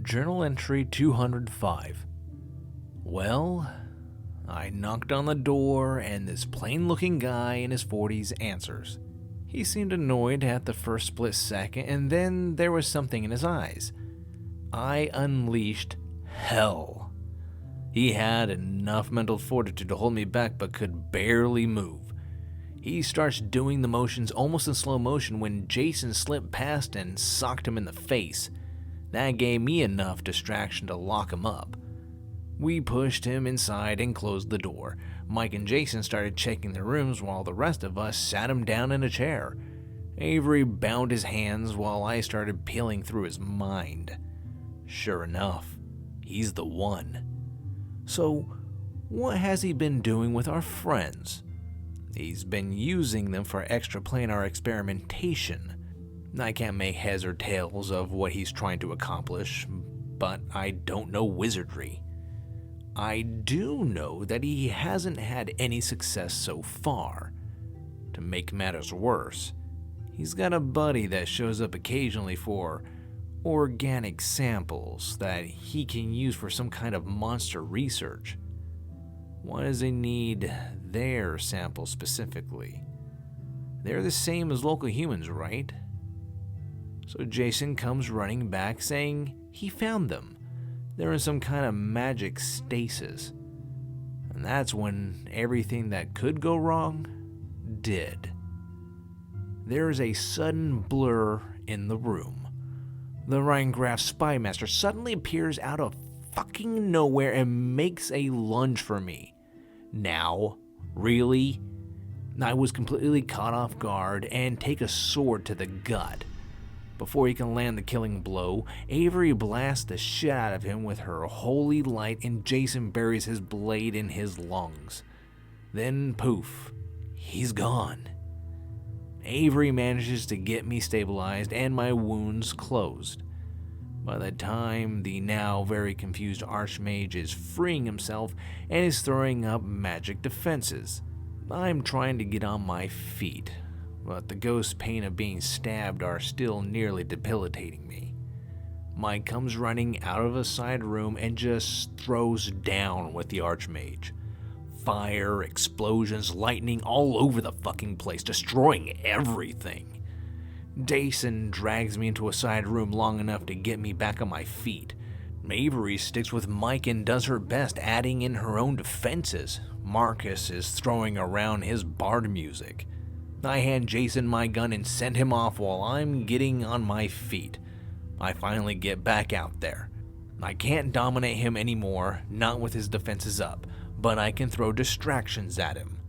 Journal entry 205. Well, I knocked on the door and this plain-looking guy in his 40s answers. He seemed annoyed at the first split second, and then there was something in his eyes. I unleashed hell. He had enough mental fortitude to hold me back but could barely move. He starts doing the motions almost in slow motion when Jason slipped past and socked him in the face. That gave me enough distraction to lock him up. We pushed him inside and closed the door. Mike and Jason started checking their rooms while the rest of us sat him down in a chair. Avery bound his hands while I started peeling through his mind. Sure enough, he's the one. So, what has he been doing with our friends? He's been using them for extraplanar experimentation. I can't make heads or tails of what he's trying to accomplish, but I don't know wizardry. I do know that he hasn't had any success so far. To make matters worse, he's got a buddy that shows up occasionally for organic samples that he can use for some kind of monster research. Why does he need their samples specifically? They're the same as local humans, right? So Jason comes running back saying he found them. They're in some kind of magic stasis. And that's when everything that could go wrong did. There is a sudden blur in the room. The Rheingraf spy master suddenly appears out of fucking nowhere and makes a lunge for me. Now? Really? I was completely caught off guard and take a sword to the gut. Before he can land the killing blow, Avery blasts the shit out of him with her holy light and Jason buries his blade in his lungs. Then poof, he's gone. Avery manages to get me stabilized and my wounds closed. By the time the now very confused Archmage is freeing himself and is throwing up magic defenses, I'm trying to get on my feet, but the ghost pain of being stabbed are still nearly debilitating me. Mike comes running out of a side room and just throws down with the Archmage. Fire, explosions, lightning all over the fucking place, destroying everything. Jason drags me into a side room long enough to get me back on my feet. Avery sticks with Mike and does her best, adding in her own defenses. Marcus is throwing around his bard music. I hand Jason my gun and send him off while I'm getting on my feet. I finally get back out there. I can't dominate him anymore, not with his defenses up, but I can throw distractions at him.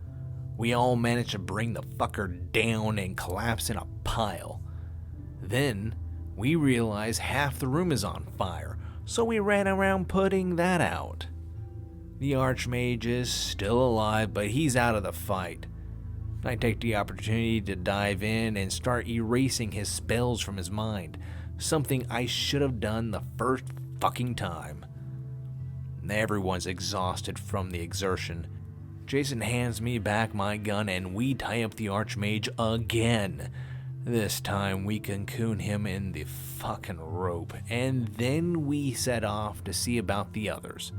We all manage to bring the fucker down and collapse in a pile. Then, we realize half the room is on fire, so we ran around putting that out. The Archmage is still alive, but he's out of the fight. I take the opportunity to dive in and start erasing his spells from his mind, something I should have done the first fucking time. Everyone's exhausted from the exertion. Jason hands me back my gun and we tie up the Archmage again. This time we cocoon him in the fucking rope, and then we set off to see about the others.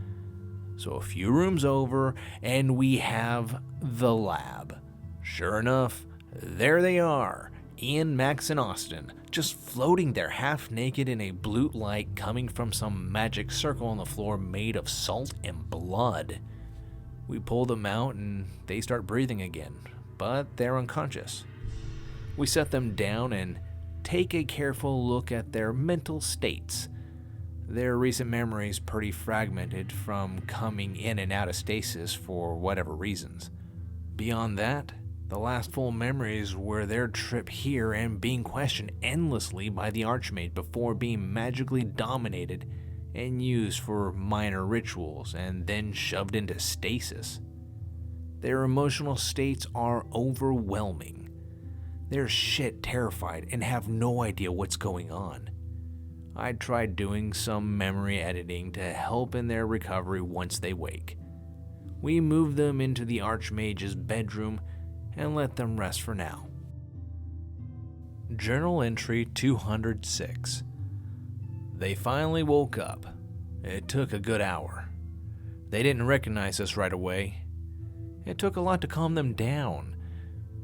So a few rooms over, and we have the lab. Sure enough, there they are, Ian, Max, and Austin, just floating there half naked in a blue light coming from some magic circle on the floor made of salt and blood. We pull them out and they start breathing again, but they're unconscious. We set them down and take a careful look at their mental states. Their recent memories pretty fragmented from coming in and out of stasis for whatever reasons. Beyond that, the last full memories were their trip here and being questioned endlessly by the Archmage before being magically dominated and used for minor rituals and then shoved into stasis. Their emotional states are overwhelming. They're shit terrified and have no idea what's going on. I tried doing some memory editing to help in their recovery once they wake. We moved them into the Archmage's bedroom and let them rest for now. Journal entry 206. They finally woke up. It took a good hour. They didn't recognize us right away. It took a lot to calm them down.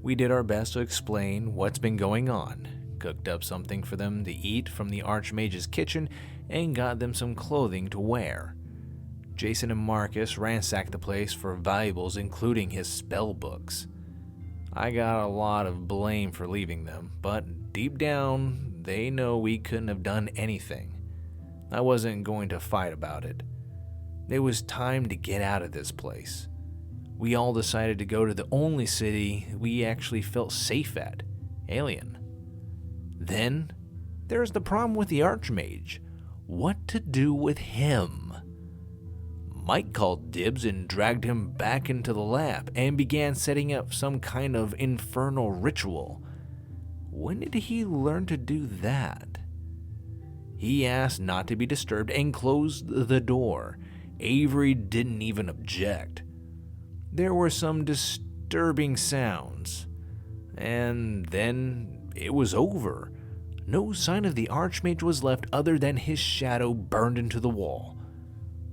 We did our best to explain what's been going on, cooked up something for them to eat from the Archmage's kitchen, and got them some clothing to wear. Jason and Marcus ransacked the place for valuables, including his spell books. I got a lot of blame for leaving them, but deep down, they know we couldn't have done anything. I wasn't going to fight about it. It was time to get out of this place. We all decided to go to the only city we actually felt safe at, Alien. Then, there's the problem with the Archmage. What to do with him? Mike called dibs and dragged him back into the lab and began setting up some kind of infernal ritual. When did he learn to do that? He asked not to be disturbed and closed the door. Avery didn't even object. There were some disturbing sounds. And then it was over. No sign of the Archmage was left other than his shadow burned into the wall.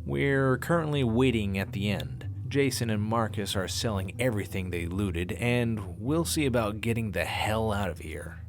We're currently waiting at the end. Jason and Marcus are selling everything they looted, and we'll see about getting the hell out of here.